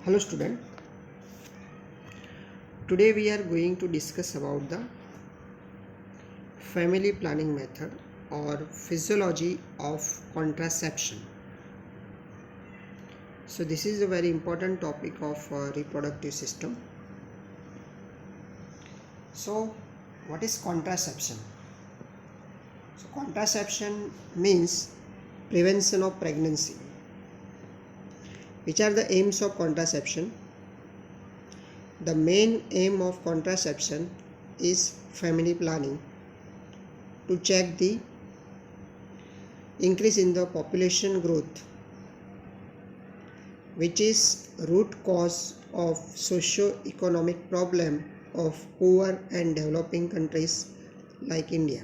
Hello student, today we are going to discuss about the family planning method or physiology of contraception. So this is a very important topic of reproductive system. So what is contraception? So contraception means prevention of pregnancy. Which are the aims of contraception? The main aim of contraception is family planning to check the increase in the population growth, which is root cause of socio-economic problem of poor and developing countries like India.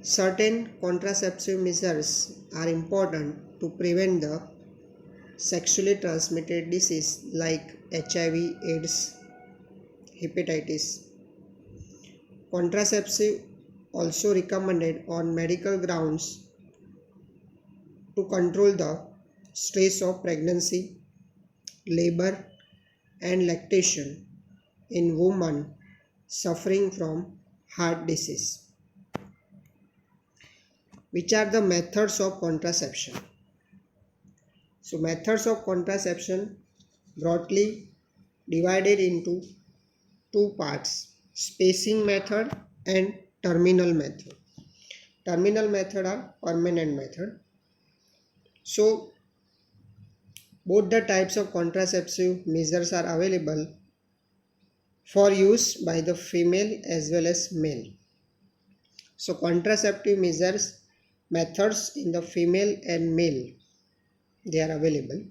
Certain contraceptive measures are important to prevent the sexually transmitted disease like HIV, AIDS, hepatitis. Contraceptive also recommended on medical grounds to control the stress of pregnancy, labor and lactation in women suffering from heart disease. Which are the methods of contraception? So methods of contraception broadly divided into two parts: spacing method and terminal method. Terminal method are permanent method. So both the types of contraceptive measures are available for use by the female as well as male. So contraceptive measures methods in the female and male, they are available.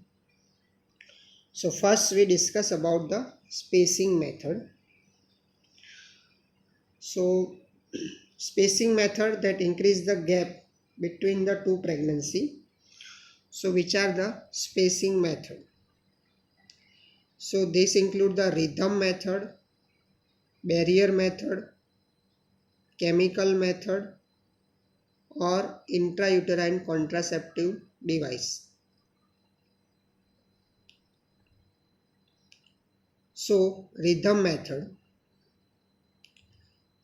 So first we discuss about the spacing method. So spacing method that increase the gap between the two pregnancy. So which are the spacing method? So this include the rhythm method, barrier method, chemical method or intrauterine contraceptive device. So rhythm method.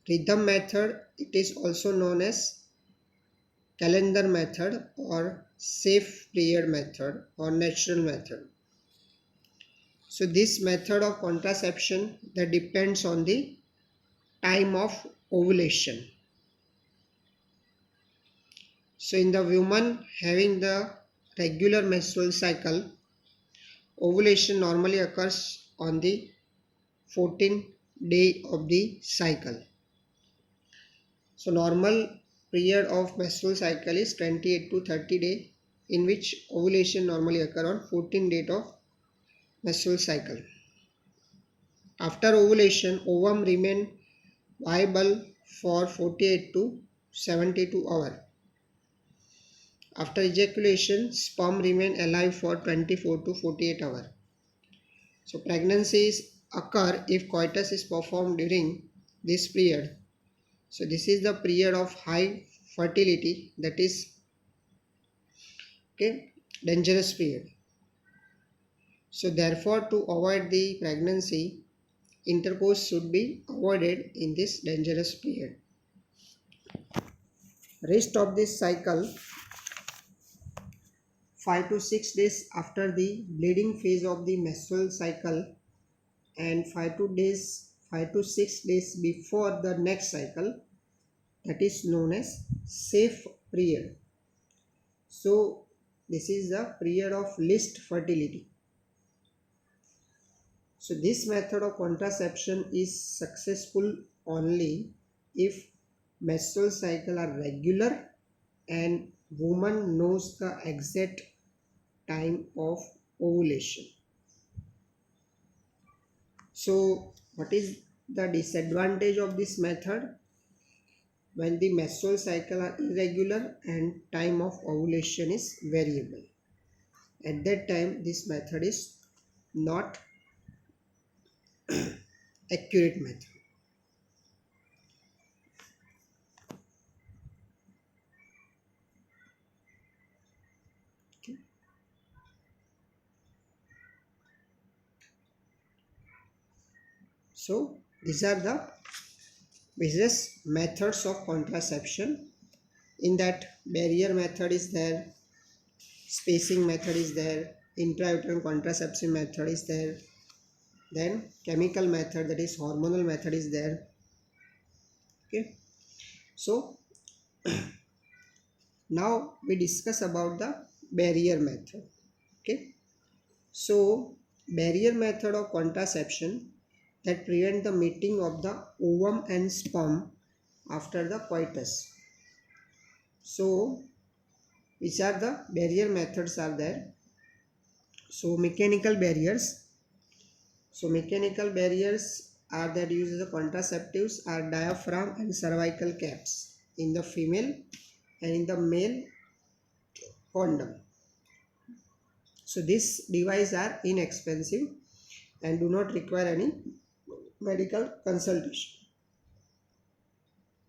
Rhythm method, it is also known as calendar method or safe period method or natural method. So this method of contraception that depends on the time of ovulation. So in the woman having the regular menstrual cycle, ovulation normally occurs on the 14th day of the cycle. So normal period of menstrual cycle is 28 to 30 days, in which ovulation normally occur on 14th date of menstrual cycle. After ovulation, ovum remain viable for 48 to 72 hours. After ejaculation, sperm remain alive for 24 to 48 hours. So pregnancies occur if coitus is performed during this period. So this is the period of high fertility, that is dangerous period. So therefore, to avoid the pregnancy, intercourse should be avoided in this dangerous period. Rest of this cycle, 5 to 6 days after the bleeding phase of the menstrual cycle and 5 to 6 days before the next cycle, that is known as safe period. So this is the period of least fertility. So this method of contraception is successful only if menstrual cycle are regular and woman knows the exact time of ovulation. So what is the disadvantage of this method? When the menstrual cycle are irregular and time of ovulation is variable. At that time this method is not accurate method. Okay. So these are the various methods of contraception. In that, barrier method is there, spacing method is there, intrauterine contraception method is there, then chemical method, that is hormonal method, is there. Okay, so now we discuss about the barrier method. Okay, so barrier method of contraception that prevent the meeting of the ovum and sperm after the coitus. So which are the barrier methods are there? So mechanical barriers. So mechanical barriers are that use the contraceptives are diaphragm and cervical caps in the female, and in the male condom. So these devices are inexpensive and do not require any medical consultation.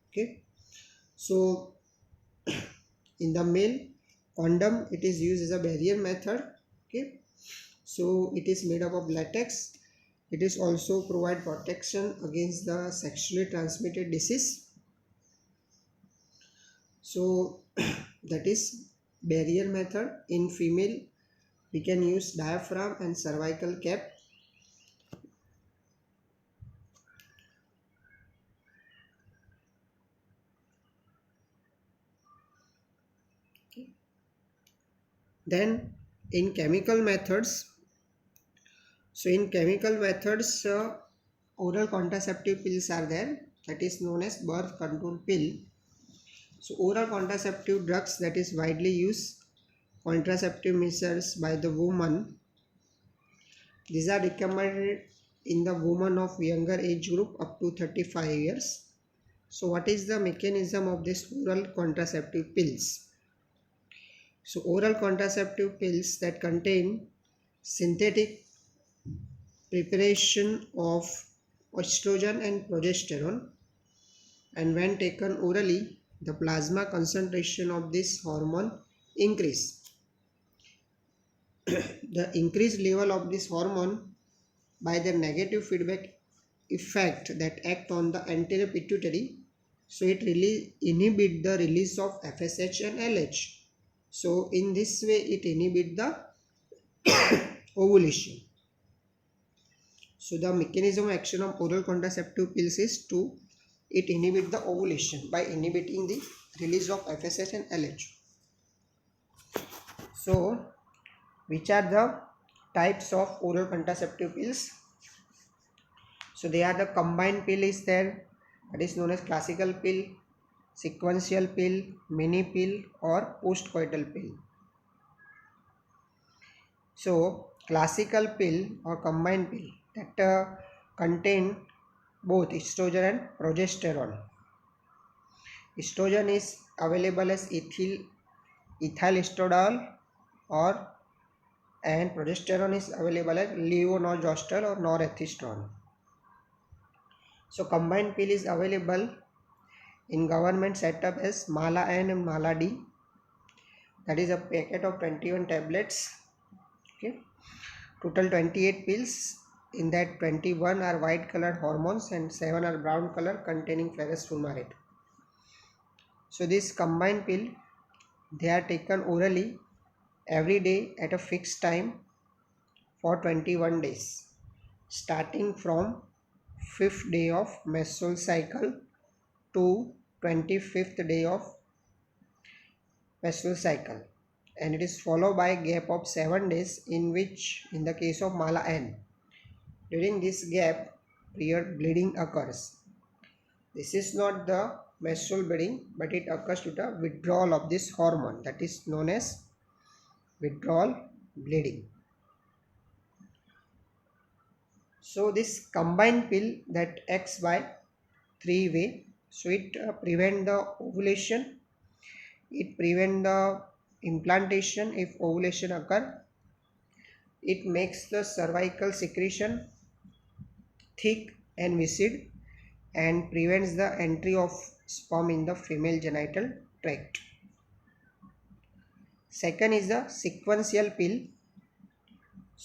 Okay, so in the male condom, it is used as a barrier method. Okay, so it is made up of latex. It is also provide protection against the sexually transmitted disease. So that is barrier method. In female, we can use diaphragm and cervical cap. Then in chemical methods, so in chemical methods, oral contraceptive pills are there, that is known as birth control pill. So oral contraceptive drugs that is widely used contraceptive measures by the woman. These are recommended in the woman of younger age group up to 35 years. So what is the mechanism of this oral contraceptive pills? So oral contraceptive pills that contain synthetic preparation of estrogen and progesterone, and when taken orally, the plasma concentration of this hormone increase. The increased level of this hormone by the negative feedback effect that act on the anterior pituitary, so it really inhibit the release of FSH and LH. So in this way it inhibit the ovulation. So the mechanism of action of oral contraceptive pills is to it inhibit the ovulation by inhibiting the release of FSH and LH. So which are the types of oral contraceptive pills? So they are the combined pill is there, that is known as classical pill, sequential pill, mini pill, or postcoital pill. So classical pill or combined pill that contain both estrogen and progesterone. Estrogen is available as ethyl estradiol, or and progesterone is available as levonorgestrel or norethistron. So combined pill is available in government setup as Mala N and Mala D. That is a packet of 21 tablets. Okay, total 28 pills. In that 21 are white colored hormones and 7 are brown color containing ferrous fumarate. So this combined pill, they are taken orally every day at a fixed time for 21 days, starting from 5th day of menstrual cycle to 25th day of menstrual cycle, and it is followed by a gap of 7 days, in which in the case of Mala N, during this gap period bleeding occurs. This is not the menstrual bleeding, but it occurs to the withdrawal of this hormone, that is known as withdrawal bleeding. So this combined pill that acts by 3-way, so it prevent the ovulation, it prevent the implantation if ovulation occur, it makes the cervical secretion thick and viscid, and prevents the entry of sperm in the female genital tract. Second is the sequential pill.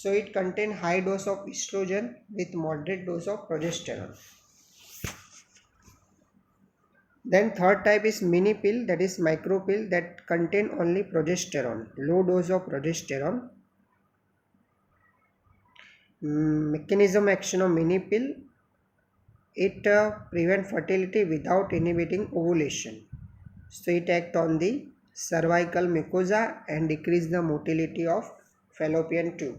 So it contains high dose of estrogen with moderate dose of progesterone. Then third type is mini pill, that is micro pill that contain only progesterone, low dose of progesterone. Mechanism action of mini pill, it prevent fertility without inhibiting ovulation. So it act on the cervical mucosa and decrease the motility of fallopian tube.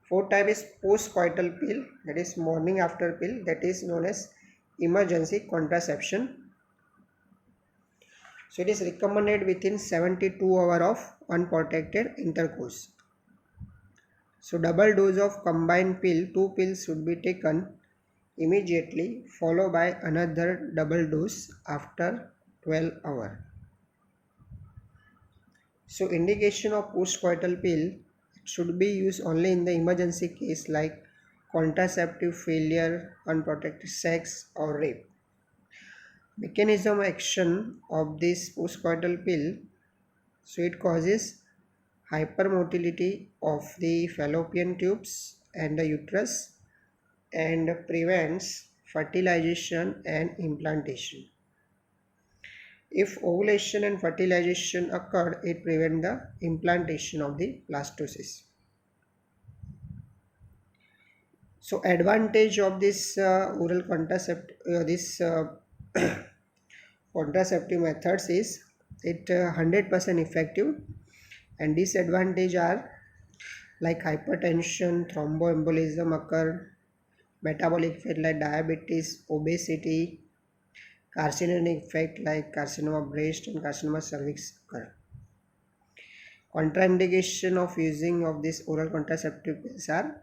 Fourth type is postcoital pill, that is morning after pill, that is known as emergency contraception. So it is recommended within 72 hours of unprotected intercourse. So double dose of combined pill, 2 pills should be taken immediately, followed by another double dose after 12 hours. So indication of postcoital pill should be used only in the emergency case like contraceptive failure, unprotected sex or rape. Mechanism action of this postcoital pill, so it causes hypermotility of the fallopian tubes and the uterus and prevents fertilization and implantation. If ovulation and fertilization occurred, it prevents the implantation of the blastocyst. So advantage of this oral contraceptive, contraceptive methods is it 100% effective, and disadvantage are like hypertension, thromboembolism occur, metabolic effect like diabetes, obesity, carcinogenic effect like carcinoma of breast and carcinoma cervix occur. Contraindication of using of this oral contraceptive pills are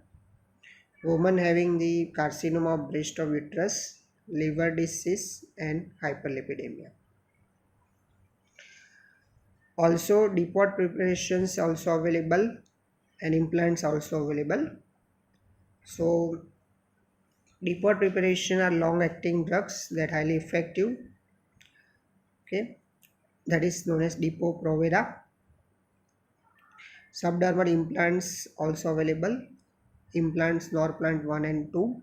women having the carcinoma of breast or uterus, liver disease and hyperlipidemia. Also depot preparations also available and implants also available. So depot preparation are long acting drugs that highly effective. Okay, that is known as Depo-Provera. Subdermal implants also available, implants Norplant 1 and 2.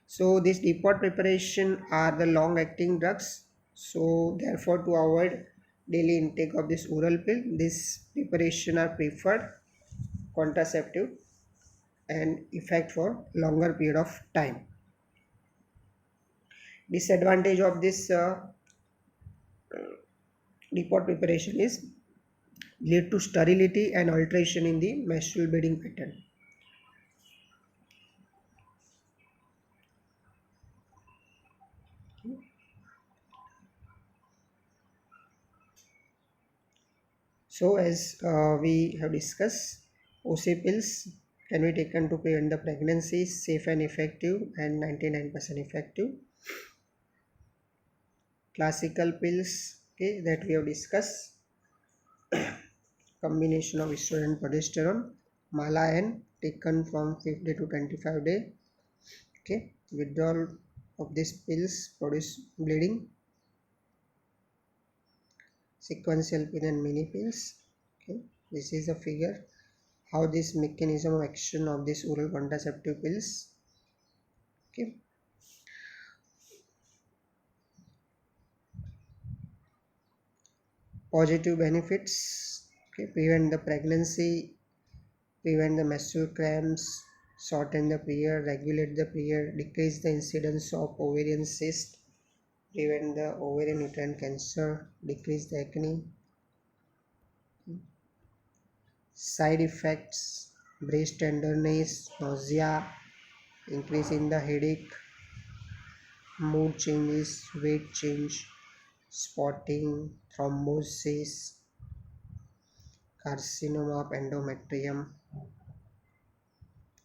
So this depot preparation are the long acting drugs, so therefore to avoid daily intake of this oral pill, this preparation are preferred contraceptive and effect for longer period of time. Disadvantage of this depot preparation is lead to sterility and alteration in the menstrual bleeding pattern. So as we have discussed, OC pills can be taken to prevent the pregnancy, safe and effective and 99% effective. Classical pills, okay, that we have discussed, combination of estrogen and progesterone, Mala N taken from 5th day to 25 day. Okay, withdrawal of these pills produce bleeding. Sequential pill and mini pills. Okay, this is a figure how this mechanism of action of this oral contraceptive pills. Okay, positive benefits. Okay, prevent the pregnancy, prevent the menstrual cramps, shorten the period, regulate the period, decrease the incidence of ovarian cyst, prevent the ovarian uterine cancer, decrease the acne. Side effects: breast tenderness, nausea, increase in the headache, mood changes, weight change, spotting, thrombosis, carcinoma of endometrium.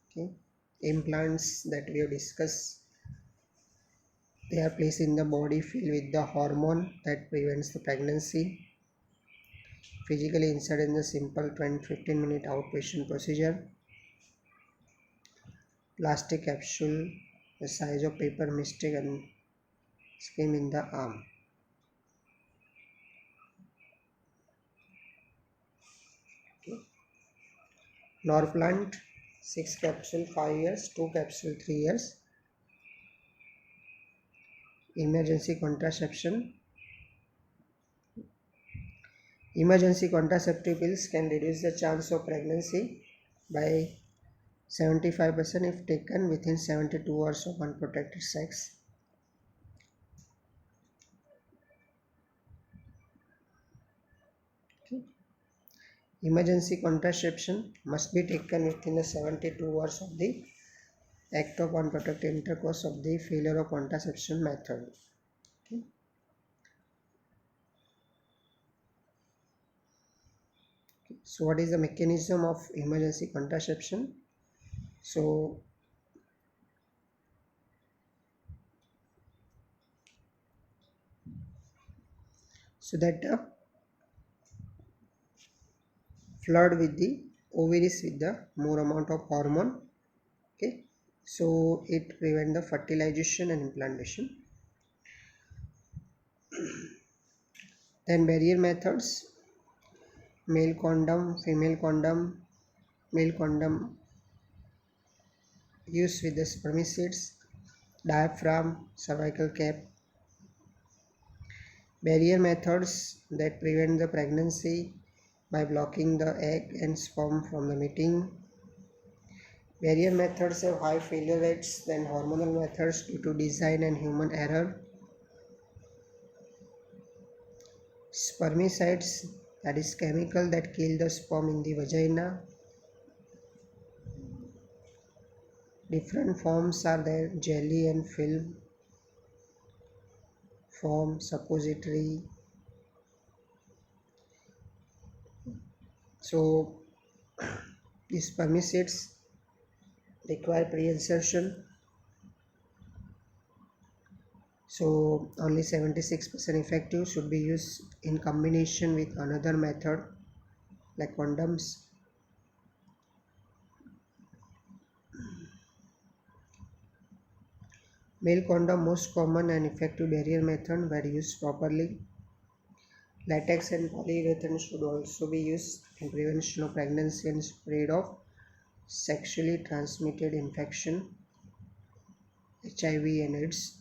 Okay, implants that we have discussed, they are placed in the body filled with the hormone that prevents the pregnancy. Physically inserted in the simple 10-15 minute outpatient procedure. Plastic capsule the size of paper mistake and scheme in the arm. Okay. Norplant 6 capsule 5 years, 2 capsule 3 years. Emergency contraception. Emergency contraceptive pills can reduce the chance of pregnancy by 75% if taken within 72 hours of unprotected sex. Okay. Emergency contraception must be taken within the 72 hours of the act of unprotected intercourse of the failure of contraception method. Okay. So what is the mechanism of emergency contraception? So that flood with the ovaries with the more amount of hormone. Okay, so it prevent the fertilization and implantation. Then barrier methods: male condom, female condom, male condom used with the spermicides, diaphragm, cervical cap. Barrier methods that prevent the pregnancy by blocking the egg and sperm from the meeting. Barrier methods have high failure rates than hormonal methods due to design and human error. Spermicides, that is chemical that kill the sperm in the vagina. Different forms are there: jelly and film form, suppository. So these spermicides require pre-insertion. So only 76% effective, should be used in combination with another method like condoms. Male condom, most common and effective barrier method where used properly. Latex and polyurethane should also be used in prevention of pregnancy and spread of sexually transmitted infection, HIV and AIDS.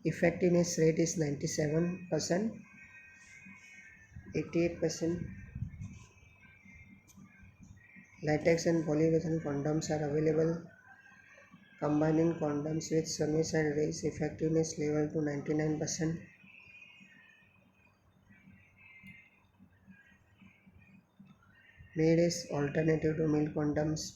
Effectiveness rate is 97%, 88%. Latex and polyurethane condoms are available. Combining condoms with spermicide raise effectiveness level to 99%. Made as alternative to male condoms.